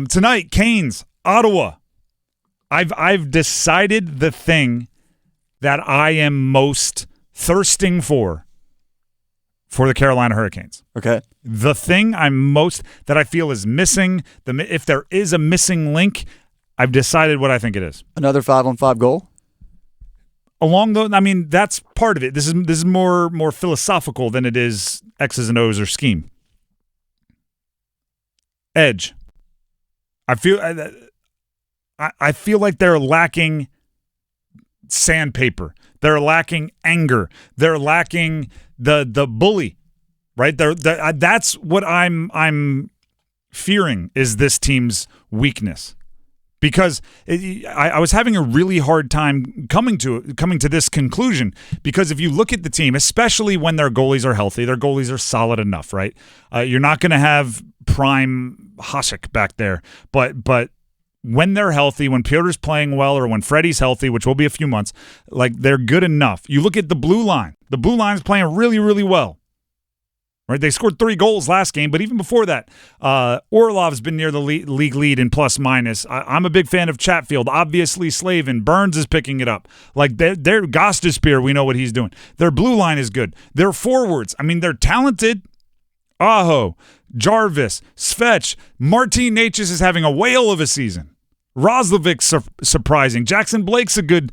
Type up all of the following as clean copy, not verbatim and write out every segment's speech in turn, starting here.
Tonight, Canes, Ottawa. I've decided the thing that I am most thirsting for the Carolina Hurricanes. Okay. The thing that I feel is missing, if there is a missing link, I've decided what I think it is. Another 5-on-5 goal? That's part of it. This is more philosophical than it is X's and O's or scheme. Edge. I feel like they're lacking sandpaper. They're lacking anger. They're lacking the bully, right? That's what I'm fearing is this team's weakness. Because I was having a really hard time coming to this conclusion. Because if you look at the team, especially when their goalies are healthy, their goalies are solid enough, right? You're not going to have prime Hasek back there, but when they're healthy, when Piotr's playing well, or when Freddie's healthy, which will be a few months, like they're good enough. You look at the blue line. The blue line's playing really, really well. Right, they scored 3 goals last game, but even before that, Orlov's been near the league lead in plus minus. I'm a big fan of Chatfield. Obviously, Slavin. Burns is picking it up. Like they're Gostisbehere, we know what he's doing. Their blue line is good. Their forwards, they're talented. Aho, Jarvis, Svetch, Martin Necas is having a whale of a season. Roslovic's surprising. Jackson Blake's a good,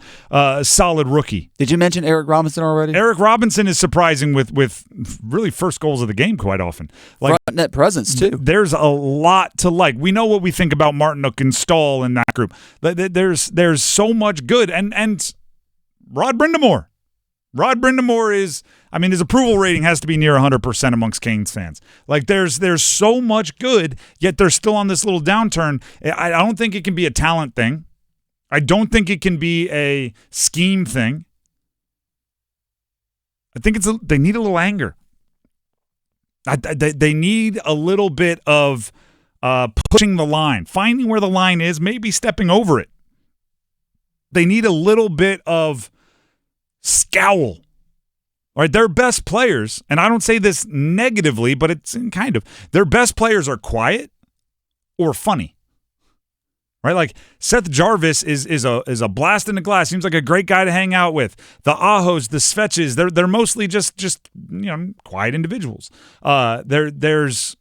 solid rookie. Did you mention Eric Robinson already? Eric Robinson is surprising with really first goals of the game quite often. Like front net presence, too. There's a lot to like. We know what we think about Martinook and Stahl in that group. There's so much good. And Rod Brind'amour. Rod Brind'amour is, his approval rating has to be near 100% amongst Canes fans. Like, there's so much good, yet they're still on this little downturn. I don't think it can be a talent thing. I don't think it can be a scheme thing. I think they need a little anger. They need a little bit of pushing the line, finding where the line is, maybe stepping over it. They need a little bit of scowl. All right, their best players, and I don't say this negatively, but it's kind of, their best players are quiet or funny. Right? Like Seth Jarvis is a blast in the glass. Seems like a great guy to hang out with. The Ahos, the Svetches, they're mostly just quiet individuals. There's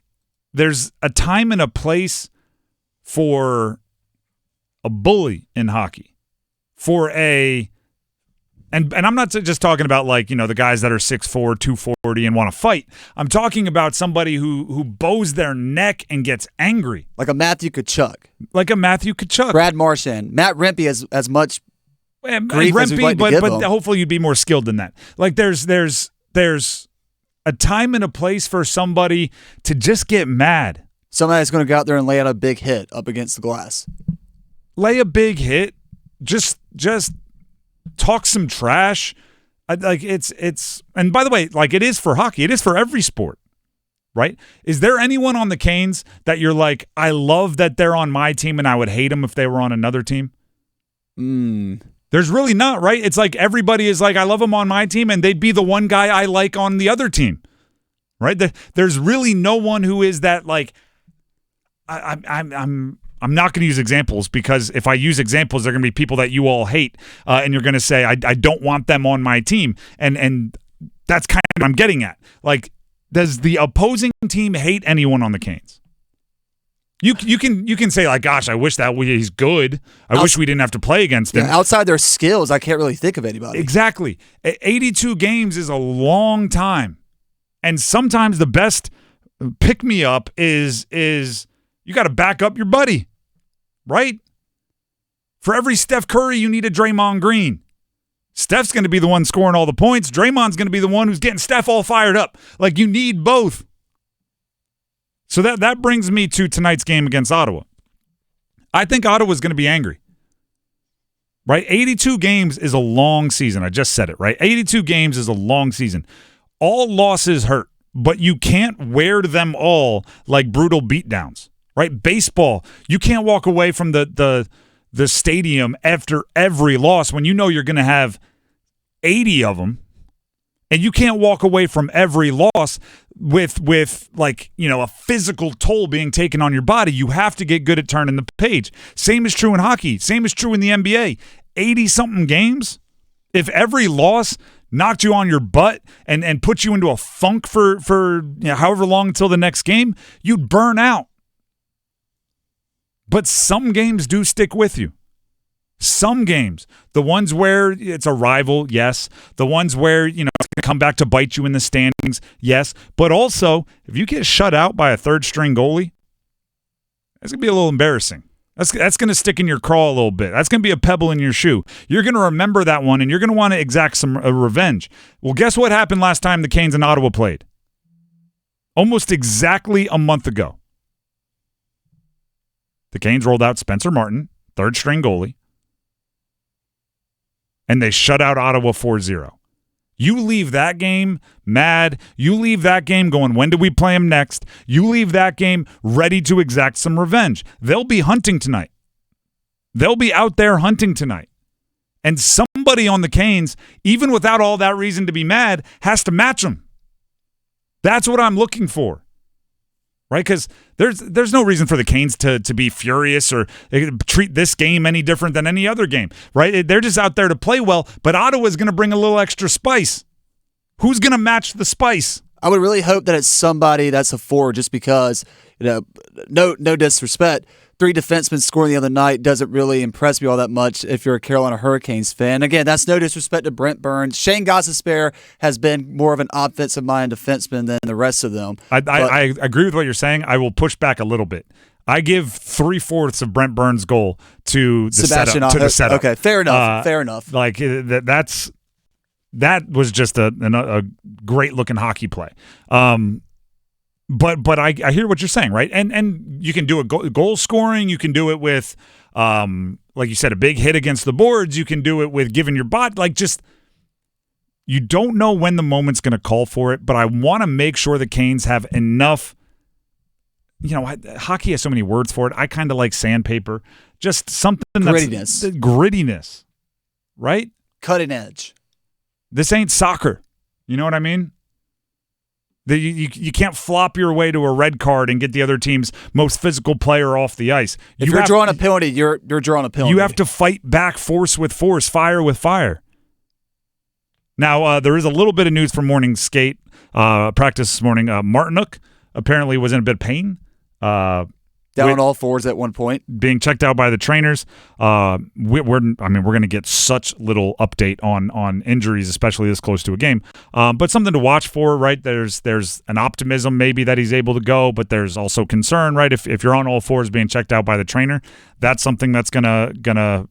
a time and a place for a bully in hockey. For And I'm not just talking about the guys that are 6'4", 240 and want to fight. I'm talking about somebody who bows their neck and gets angry. Like a Matthew Tkachuk. Brad Marchand. Matt Rempe has as much grief as we'd like to give him. But hopefully you'd be more skilled than that. Like there's a time and a place for somebody to just get mad. Somebody that's going to go out there and lay out a big hit up against the glass. Lay a big hit. Just talk some trash. It's and by the way, it is for hockey. It is for every sport, right? Is there anyone on the Canes that you're like, I love that they're on my team and I would hate them if they were on another team? There's really not, right? It's like everybody is like, I love them on my team and they'd be the one guy I like on the other team, right? There's really no one who is that like, I'm not going to use examples because if I use examples, they're going to be people that you all hate, and you're going to say, I don't want them on my team. And that's kind of what I'm getting at. Like, does the opposing team hate anyone on the Canes? You can say, like, gosh, I wish that he's good. I wish we didn't have to play against him. Yeah, outside their skills, I can't really think of anybody. Exactly. 82 games is a long time. And sometimes the best pick-me-up is you got to back up your buddy. Right? For every Steph Curry, you need a Draymond Green. Steph's going to be the one scoring all the points. Draymond's going to be the one who's getting Steph all fired up. Like, you need both. So that brings me to tonight's game against Ottawa. I think Ottawa's going to be angry. Right? 82 games is a long season. I just said it, right? 82 games is a long season. All losses hurt, but you can't wear them all like brutal beatdowns. Right? Baseball, you can't walk away from the stadium after every loss when you know you're going to have 80 of them And you can't walk away from every loss with a physical toll being taken on your body. You have to get good at turning the page. Same is true in hockey. Same is true in the NBA. 80-something games, if every loss knocked you on your butt and put you into a funk for however long until the next game, you'd burn out. But some games do stick with you. Some games, the ones where it's a rival, yes. The ones where, it's going to come back to bite you in the standings, yes. But also, if you get shut out by a third-string goalie, that's going to be a little embarrassing. That's going to stick in your craw a little bit. That's going to be a pebble in your shoe. You're going to remember that one, and you're going to want to exact some revenge. Well, guess what happened last time the Canes and Ottawa played? Almost exactly a month ago. The Canes rolled out Spencer Martin, third-string goalie, and they shut out Ottawa 4-0. You leave that game mad. You leave that game going, when do we play them next? You leave that game ready to exact some revenge. They'll be hunting tonight. They'll be out there hunting tonight. And somebody on the Canes, even without all that reason to be mad, has to match them. That's what I'm looking for. Right? Because there's no reason for the Canes to be furious or treat this game any different than any other game. Right? They're just out there to play well, but Ottawa's going to bring a little extra spice. Who's going to match the spice? I would really hope that it's somebody that's a forward, just because, no disrespect, 3 defensemen scoring the other night doesn't really impress me all that much if you're a Carolina Hurricanes fan. Again, that's no disrespect to Brent Burns. Shane Gostisbehere has been more of an offensive-minded defenseman than the rest of them. I agree with what you're saying. I will push back a little bit. I give 3/4 of Brent Burns' goal to the setup. Okay, fair enough. Fair enough. Like that was just a great-looking hockey play. But I hear what you're saying, right? And you can do a goal scoring. You can do it with, like you said, a big hit against the boards. You can do it with giving your bot. You don't know when the moment's going to call for it, but I want to make sure the Canes have enough. Hockey has so many words for it. I kind of like sandpaper. Just something grittiness. Grittiness, right? Cutting edge. This ain't soccer. You know what I mean? You can't flop your way to a red card and get the other team's most physical player off the ice. If you're drawing a penalty, you're drawing a penalty. You have to fight back, force with force, fire with fire. Now, there is a little bit of news from morning skate practice this morning. Martinook apparently was in a bit of pain. Down on all fours at one point, being checked out by the trainers. We're going to get such little update on injuries, especially this close to a game. But something to watch for, right? There's an optimism maybe that he's able to go, but there's also concern, right? If you're on all fours being checked out by the trainer, that's something that's gonna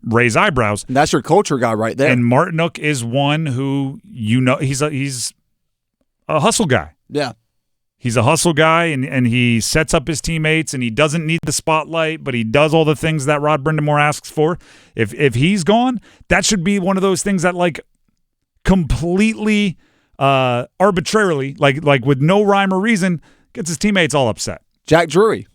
raise eyebrows. And that's your culture guy right there. And Martinook is one who he's a hustle guy. Yeah. He's a hustle guy, and he sets up his teammates, and he doesn't need the spotlight, but he does all the things that Rod brind'amour asks for. If he's gone, that should be one of those things that completely arbitrarily, like with no rhyme or reason, gets his teammates all upset. Jack Drury,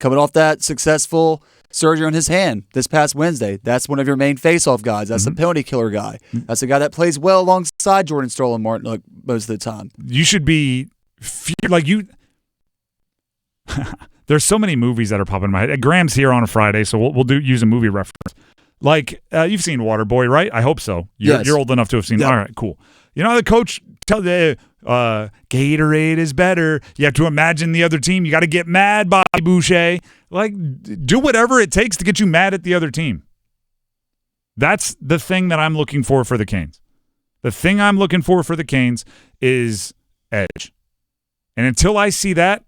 coming off that successful surgery on his hand this past Wednesday. That's one of your main face-off guys. That's a penalty killer guy. That's a guy that plays well alongside Jordan Stroll and Martin most of the time. You should be there's so many movies that are popping in my head. Graham's here on a Friday, so we'll use a movie reference. You've seen Waterboy, right? I hope so. You're old enough to have seen. Yep. All right, cool. The coach tell the Gatorade is better. You have to imagine the other team. You got to get mad, Bobby Boucher. Do whatever it takes to get you mad at the other team. That's the thing that I'm looking for the Canes. The thing I'm looking for the Canes is edge. And until I see that,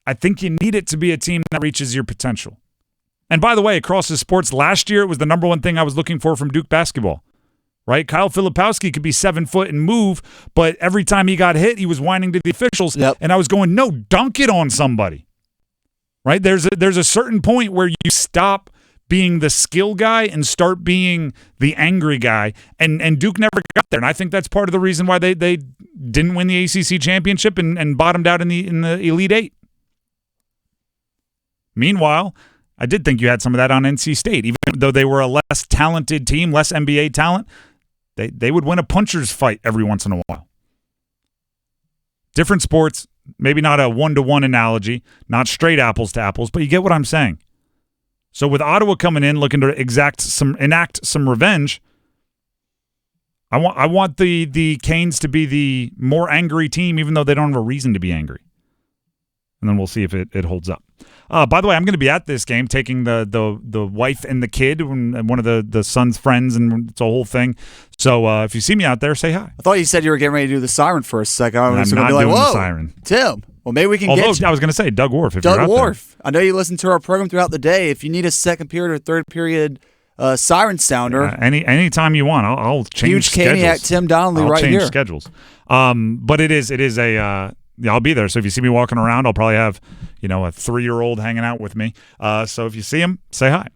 I think you need it to be a team that reaches your potential. And by the way, across the sports, last year it was the number one thing I was looking for from Duke basketball. Right? Kyle Filipowski could be 7 foot and move, but every time he got hit, he was whining to the officials. Yep. And I was going, no, dunk it on somebody. Right? There's a certain point where you stop being the skill guy and start being the angry guy. And Duke never got there. And I think that's part of the reason why they didn't win the ACC championship and bottomed out in the Elite Eight. Meanwhile, I did think you had some of that on NC State. Even though they were a less talented team, less NBA talent, They would win a puncher's fight every once in a while. Different sports, maybe not a one-to-one analogy, not straight apples to apples, but you get what I'm saying. So with Ottawa coming in looking to enact some revenge, I want the Canes to be the more angry team, even though they don't have a reason to be angry. And then we'll see if it holds up. By the way, I'm going to be at this game, taking the wife and the kid and one of the son's friends, and it's a whole thing. So if you see me out there, say hi. I thought you said you were getting ready to do the siren for a second. I'm not doing the siren. Tim, well, maybe we can get you. I was going to say Doug Wharf. Doug Wharf. I know you listen to our program throughout the day. If you need a second period or third period siren sounder, anytime you want, I'll change schedules. Huge Caniac Tim Donnelly right here. I'll change schedules. But it is a I'll be there. So if you see me walking around, I'll probably have a 3-year-old hanging out with me. So if you see him, say hi.